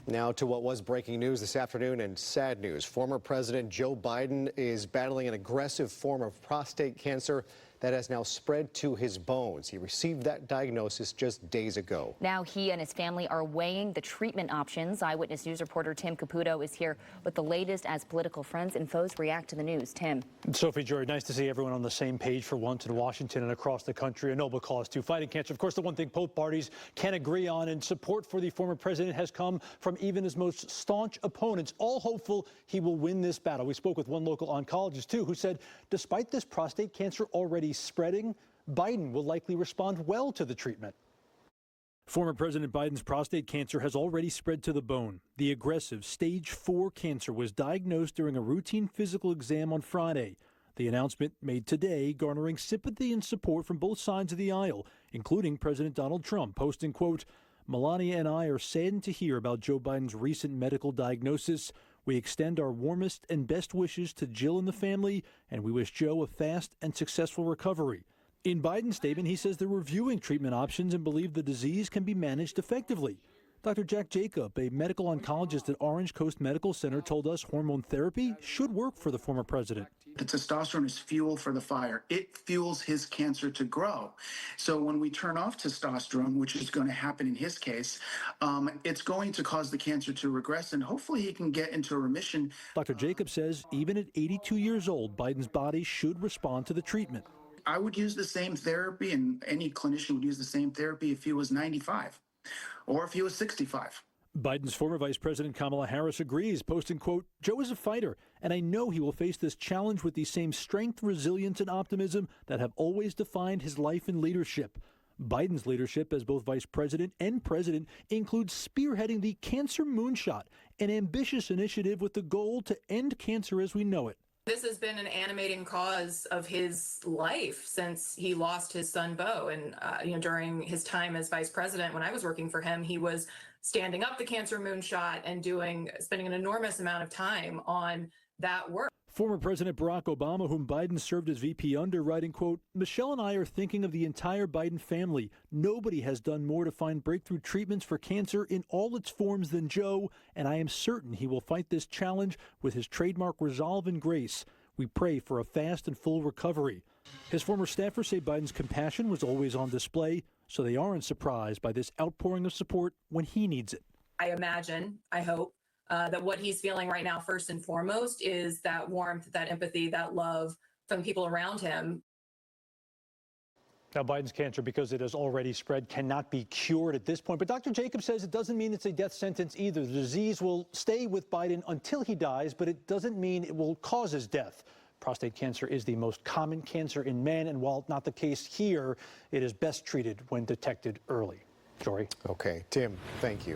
Now to what was breaking news this afternoon and sad news. Former President Joe Biden is battling an aggressive form of prostate cancer that has now spread to his bones. He received that diagnosis just days ago. Now he and his family are weighing the treatment options. Eyewitness News reporter Tim Caputo is here with the latest as political friends and foes react to the news. Tim. Sophie, Jory, nice to see everyone on the same page for once in Washington and across the country. A noble cause too, fighting cancer. Of course, the one thing both parties can agree on, and support for the former president has come from even his most staunch opponents, all hopeful he will win this battle. We spoke with one local oncologist too, who said despite this prostate cancer already spreading, Biden will likely respond well to the treatment. Former President Biden's prostate cancer has already spread to the bone. The aggressive stage 4 cancer was diagnosed during a routine physical exam on Friday. The announcement made today garnering sympathy and support from both sides of the aisle, including President Donald Trump, posting, quote, "Melania and I are saddened to hear about Joe Biden's recent medical diagnosis. We extend our warmest and best wishes to Jill and the family, and we wish Joe a fast and successful recovery." In Biden's statement, he says they're reviewing treatment options and believe the disease can be managed effectively. Dr. Jacob, a medical oncologist at Orange Coast Medical Center, told us hormone therapy should work for the former president. The testosterone is fuel for the fire. It fuels his cancer to grow. So when we turn off testosterone, which is going to happen in his case, it's going to cause the cancer to regress, and hopefully he can get into a remission. Dr. Jacob says even at 82 years old, Biden's body should respond to the treatment. I would use the same therapy, and any clinician would use the same therapy if he was 95 or if he was 65. Biden's former Vice President Kamala Harris agrees, posting, quote, "Joe is a fighter, and I know he will face this challenge with the same strength, resilience, and optimism that have always defined his life and leadership." Biden's leadership as both vice president and president includes spearheading the Cancer Moonshot, an ambitious initiative with the goal to end cancer as we know it. This has been an animating cause of his life since he lost his son, Beau. And, during his time as vice president, when I was working for him, he was standing up the Cancer Moonshot and spending an enormous amount of time on that work. Former President Barack Obama, whom Biden served as VP under, writing, quote, "Michelle and I are thinking of the entire Biden family. Nobody has done more to find breakthrough treatments for cancer in all its forms than Joe, and I am certain he will fight this challenge with his trademark resolve and grace. We pray for a fast and full recovery." His former staffers say Biden's compassion was always on display, so they aren't surprised by this outpouring of support when he needs it. I imagine, I hope, that what he's feeling right now, first and foremost, is that warmth, that empathy, that love from people around him. Now, Biden's cancer, because it has already spread, cannot be cured at this point. But Dr. Jacob says it doesn't mean it's a death sentence either. The disease will stay with Biden until he dies, but it doesn't mean it will cause his death. Prostate cancer is the most common cancer in men, and while not the case here, it is best treated when detected early. Jory? Okay, Tim, thank you.